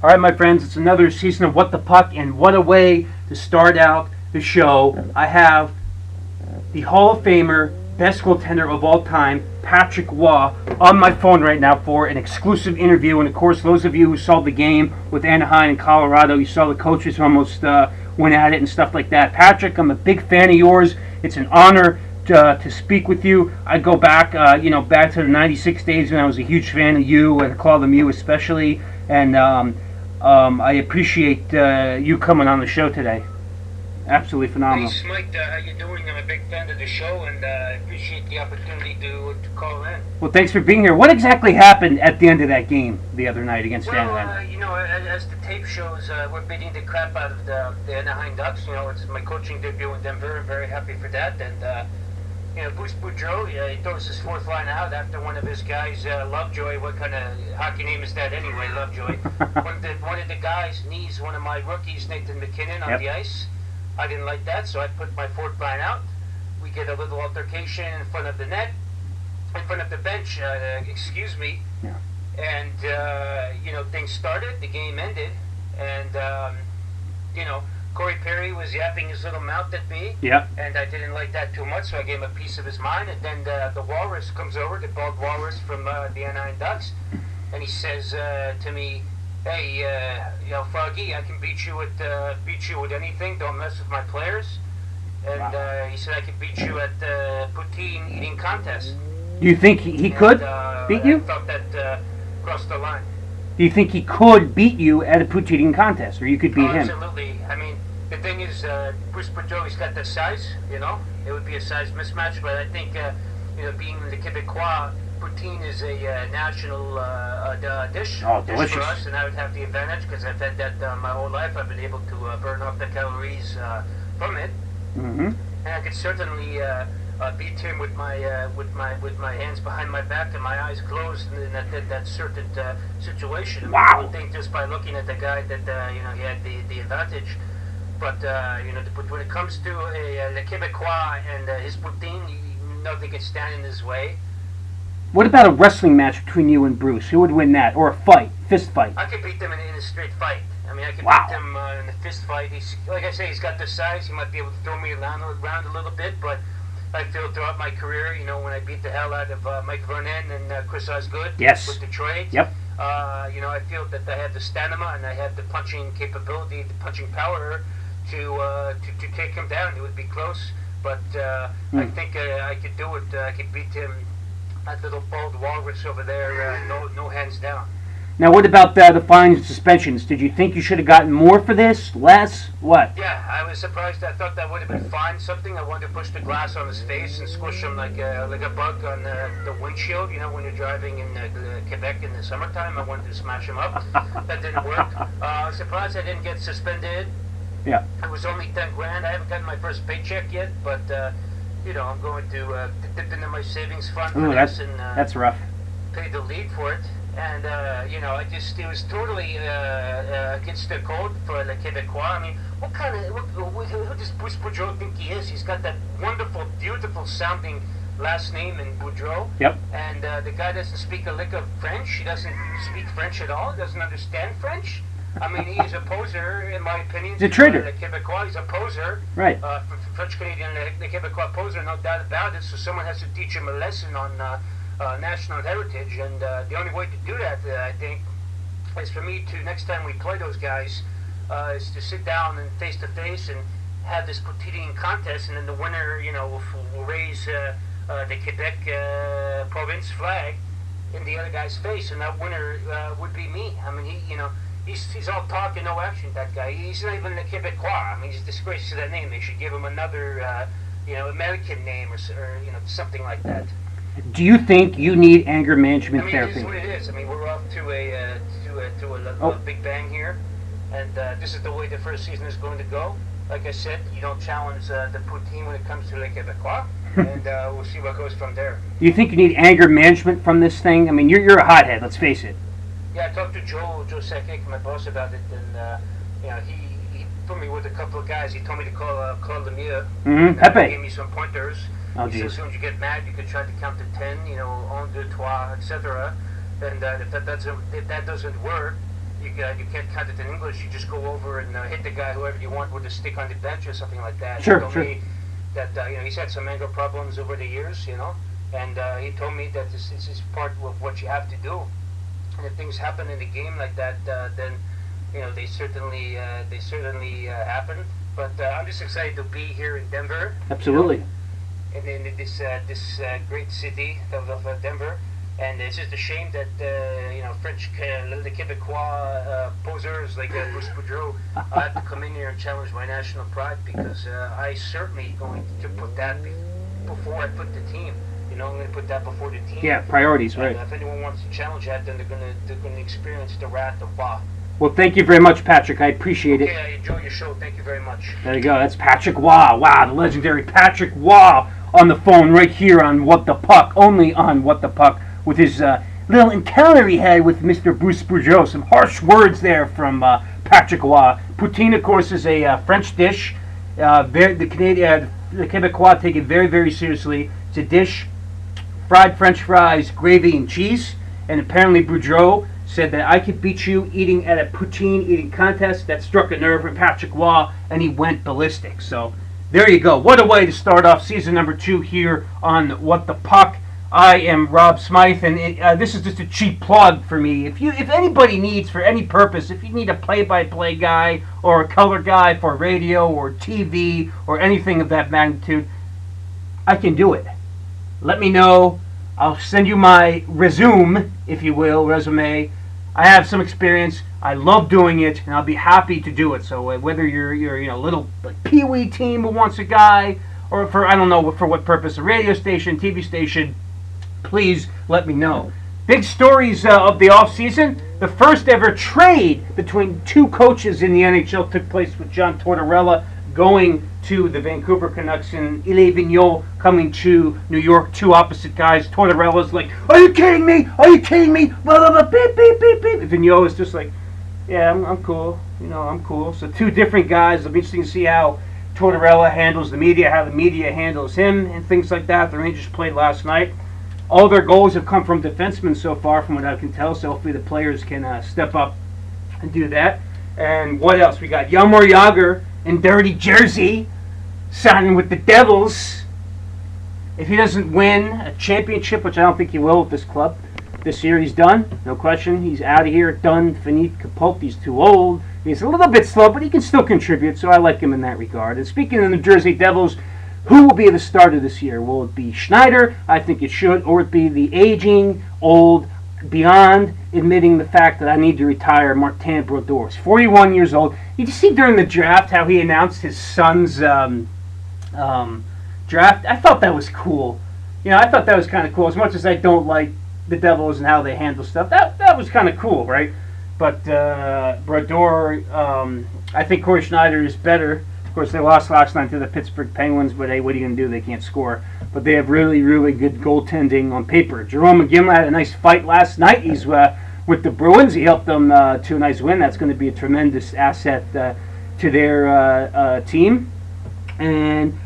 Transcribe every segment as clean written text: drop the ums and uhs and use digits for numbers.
All right, my friends, it's another season of What the Puck, and what a way to start out the show. I have the Hall of Famer, best goaltender of all time, Patrick Waugh, on my phone right now for an exclusive interview. And of course, those of you who saw the game with Anaheim and Colorado, you saw the coaches almost went at it and stuff like that. Patrick, I'm a big fan of yours. It's an honor to speak with you. I go back, back to the '96 days when I was a huge fan of you and Claude Lemieux especially. And I appreciate you coming on the show today. Absolutely phenomenal. Hey, Smyth, how you doing? I'm a big fan of the show, and I appreciate the opportunity to call in. Well, thanks for being here. What exactly happened at the end of that game the other night against Anaheim? As the tape shows, we're beating the crap out of the Anaheim Ducks. It's my coaching debut in Denver. I'm very happy for that. And Bruce Boudreau, he throws his fourth line out after one of his guys, Lovejoy. What kind of hockey name is that anyway, Lovejoy? one of the guys knees one of my rookies, Nathan McKinnon, on the ice. I didn't like that, so I put my fourth line out. We get a little altercation in front of the net, in front of the bench, excuse me. Yeah. And, things started, the game ended, and, Corey Perry was yapping his little mouth at me. Yep. And I didn't like that too much, so I gave him a piece of his mind. And then the Walrus comes over, the bald Walrus from the Anaheim Ducks, and he says to me, "Hey, Froggy, I can beat you with anything. Don't mess with my players." And he said I could beat you at the poutine eating contest. Do you think he could beat you? I thought that crossed the line. Do you think he could beat you at a poutine eating contest, or you could beat him? Absolutely. I mean, the thing is, Bruce Boudreau, he's got the size. It would be a size mismatch. But I think, being the Quebecois, poutine is a national dish for us, and I would have the advantage because I've had that my whole life. I've been able to burn off the calories from it, and I could certainly beat him with my hands behind my back and my eyes closed in that certain situation. Wow! I would think just by looking at the guy that he had the advantage. But when it comes to Le Québécois and his poutine, nothing can stand in his way. What about a wrestling match between you and Bruce? Who would win that? Or a fight, fist fight? I could beat them in a straight fight. I mean, I could beat him in a fist fight. He's, like I say, he's got the size. He might be able to throw me around a little bit, but I feel throughout my career, when I beat the hell out of Mike Vernon and Chris Osgood with Detroit, I feel that I have the stamina and I have the punching capability, the punching power to take him down. It would be close, but I think I could do it. I could beat him. That little bald walrus over there, no hands down. Now, what about the fines and suspensions? Did you think you should have gotten more for this? Less? What? Yeah, I was surprised. I thought that would have been fine. Something. I wanted to push the glass on his face and squish him like a bug on the windshield. When you're driving in Quebec in the summertime, I wanted to smash him up. That didn't work. I was surprised I didn't get suspended. Yeah. It was only $10,000. I haven't gotten my first paycheck yet, but I'm going to dip into my savings fund for this and that's rough. Pay the lead for it. And it was totally against the code for Le Québécois. I mean, who does Bruce Boudreau think he is? He's got that wonderful, beautiful sounding last name in Boudreau. Yep. And the guy doesn't speak a lick of French. He doesn't speak French at all. He doesn't understand French. I mean, he's a poser, in my opinion. He's a traitor. Le Québécois, he's a poser. Right. French-Canadian, Le Québécois poser, no doubt about it. So someone has to teach him a lesson on national heritage. And the only way to do that, I think, is for me to, next time we play those guys, is to sit down and face-to-face and have this poutine contest. And then the winner, will raise the Quebec province flag in the other guy's face. And that winner would be me. I mean, He's all talk and no action, that guy. He's not even a Quebecois. I mean, he's a disgrace to that name. They should give him another, American name or something like that. Do you think you need anger management therapy? It is what it is. I mean, we're off to a big bang here, and this is the way the first season is going to go. Like I said, you don't challenge the poutine when it comes to Le Québécois, and we'll see what goes from there. Do you think you need anger management from this thing? I mean, you're a hothead. Let's face it. Yeah, I talked to Joe Sakic, my boss, about it, and he put me with a couple of guys. He told me to call Claude Lemieux. Pepe. He gave me some pointers. He said, as soon as you get mad, you can try to count to 10, 1, 2, 3, etc. And if that doesn't work, you can't count it in English. You just go over and hit the guy, whoever you want, with a stick on the bench or something like that. Sure, he told sure. me that he's had some anger problems over the years, and he told me that this is part of what you have to do. And if things happen in the game like that, then they certainly happen. But I'm just excited to be here in Denver. Absolutely. And in this great city of Denver. And it's just a shame that French, the Quebecois posers like Bruce Boudreau have to come in here and challenge my national pride, because I certainly going to put that before I put the team. I'm going to put that before the team. Yeah, priorities, right? And if anyone wants to challenge that, then they're going to experience the wrath of Wah. Well, thank you very much, Patrick. I appreciate it. Yeah, I enjoy your show. Thank you very much. There you go. That's Patrick Waugh. Wow, the legendary Patrick Waugh on the phone right here on What the Puck, only on What the Puck, with his little encounter he had with Mr. Bruce Boudreau. Some harsh words there from Patrick Waugh. Poutine, of course, is a French dish. The Quebecois take it very, very seriously. It's a dish, fried French fries, gravy, and cheese. And apparently Boudreau said that I could beat you eating at a poutine eating contest. That struck a nerve with Patrick Waugh, and he went ballistic. So there you go. What a way to start off season number 2 here on What the Puck. I am Rob Smyth, and this is just a cheap plug for me. If anybody needs, for any purpose, if you need a play-by-play guy or a color guy for radio or TV or anything of that magnitude, I can do it. Let me know. I'll send you my resume, if you will, resume. I have some experience. I love doing it, and I'll be happy to do it. So whether you're a little like pee-wee team who wants a guy, or for I don't know for what purpose, a radio station, TV station, please let me know. Big stories of the offseason. The first ever trade between 2 coaches in the NHL took place, with John Tortorella going to the Vancouver Canucks and Ille Vigneault coming to New York. 2 opposite guys. Tortorella's like, "Are you kidding me? Are you kidding me?" Blah, blah, blah, beep, beep, beep, beep. Vigneault is just like, "Yeah, I'm cool. I'm cool." So 2 different guys. It'll be interesting to see how Tortorella handles the media, how the media handles him, and things like that. The Rangers played last night. All their goals have come from defensemen so far, from what I can tell. So hopefully the players can step up and do that. And what else? We got Jaromir Jagr in dirty Jersey, signing with the Devils. If he doesn't win a championship, which I don't think he will with this club, this year he's done. No question. He's out of here. Done. Finite kaput. He's too old. He's a little bit slow, but he can still contribute, so I like him in that regard. And speaking of the Jersey Devils, who will be the starter this year? Will it be Schneider? I think it should. Or it be the aging, old, beyond admitting the fact that I need to retire, Martin Brodeur. He's 41 years old. Did you see during the draft how he announced his son's draft? I thought that was cool. I thought that was kind of cool. As much as I don't like the Devils and how they handle stuff, that was kind of cool, right? But Brodeur, I think Corey Schneider is better. Of course, they lost last night to the Pittsburgh Penguins, but hey, what are you going to do? They can't score. But they have really, really good goaltending on paper. Jerome McGinley had a nice fight last night. He's with the Bruins. He helped them to a nice win. That's going to be a tremendous asset to their team. And,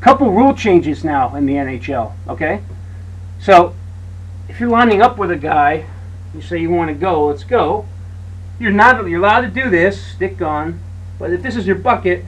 couple rule changes now in the NHL, okay? So, if you're lining up with a guy, you say you want to go, let's go. You're allowed to do this, stick on. But if this is your bucket,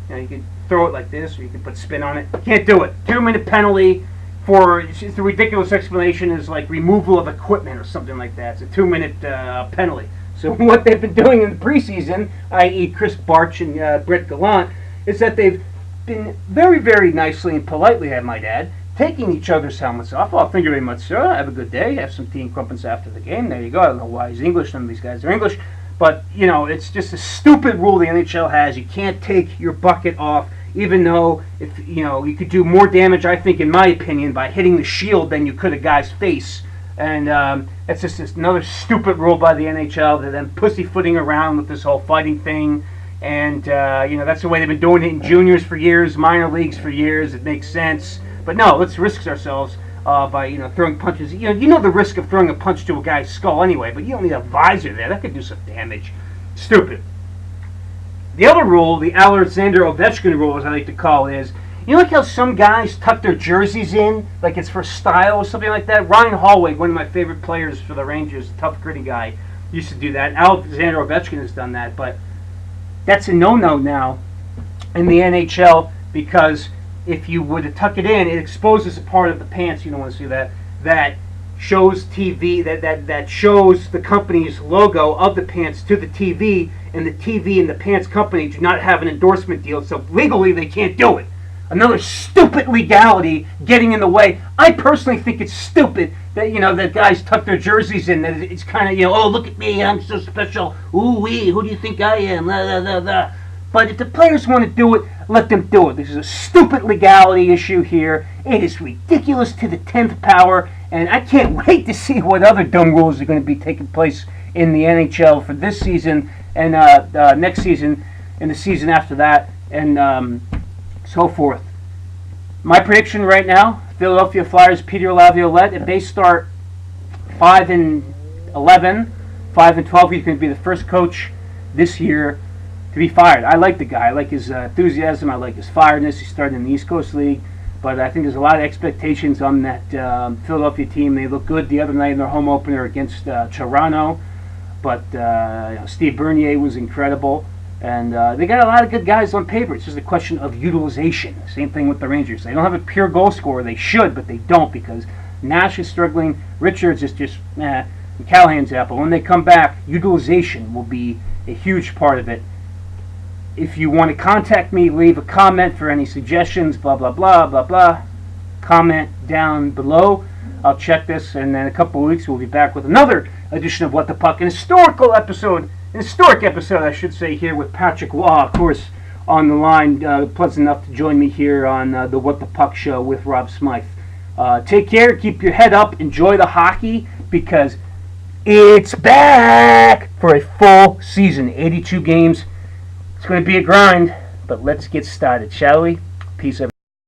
you can throw it like this, or you can put spin on it. You can't do it. 2-minute penalty for, it's the ridiculous explanation is like removal of equipment or something like that. It's a 2-minute penalty. So what they've been doing in the preseason, i.e. Chris Barch and Brett Gallant, is that they've been very, very nicely and politely, I might add, taking each other's helmets off. "Oh, thank you very much, sir. Have a good day. Have some tea and crumpets after the game." There you go. I don't know why he's English. None of these guys are English. But, it's just a stupid rule the NHL has. You can't take your bucket off, even though, if you could do more damage, I think, in my opinion, by hitting the shield than you could a guy's face. And it's just another stupid rule by the NHL. They're then pussyfooting around with this whole fighting thing. And, that's the way they've been doing it in juniors for years, minor leagues for years. It makes sense. But no, let's risk ourselves by throwing punches. You know the risk of throwing a punch to a guy's skull anyway, but you don't need a visor there. That could do some damage. Stupid. The other rule, the Alexander Ovechkin rule, as I like to call it, is like how some guys tuck their jerseys in, like it's for style or something like that. Ryan Hallway, one of my favorite players for the Rangers, tough, gritty guy. used to do that. Alexander Ovechkin has done that, but that's a no-no now in the NHL, because if you were to tuck it in, it exposes a part of the pants. You don't want to see that. That shows TV, that shows the company's logo of the pants to the TV, and the TV and the pants company do not have an endorsement deal, so legally they can't do it. Another stupid legality getting in the way. I personally think it's stupid that, that guys tuck their jerseys in. That it's kind of, oh, look at me, I'm so special. Ooh wee, who do you think I am? Blah, blah, blah, blah. But if the players want to do it, let them do it. This is a stupid legality issue here. It is ridiculous to the 10th power, and I can't wait to see what other dumb rules are going to be taking place in the NHL for this season and next season and the season after that, and so forth. My prediction right now, Philadelphia Flyers, Peter Laviolette, if they start 5-11, 5-12, he's going to be the first coach this year to be fired. I like the guy. I like his enthusiasm. I like his firedness. He started in the East Coast League, but I think there's a lot of expectations on that Philadelphia team. They looked good the other night in their home opener against Toronto, but Steve Bernier was incredible. And they got a lot of good guys on paper. It's just a question of utilization. Same thing with the Rangers. They don't have a pure goal scorer. They should, but they don't, because Nash is struggling. Richards is just and Callahan's out. But when they come back, utilization will be a huge part of it. If you want to contact me, leave a comment for any suggestions, blah, blah, blah, blah, blah. Comment down below. I'll check this, and then in a couple of weeks we'll be back with another edition of What the Puck, an historic episode, I should say, here with Patrick Waugh, of course, on the line, pleasant enough to join me here on the What the Puck show with Rob Smyth. Take care, keep your head up, enjoy the hockey, because it's back for a full season, 82 games. It's going to be a grind, but let's get started, shall we? Peace, everybody.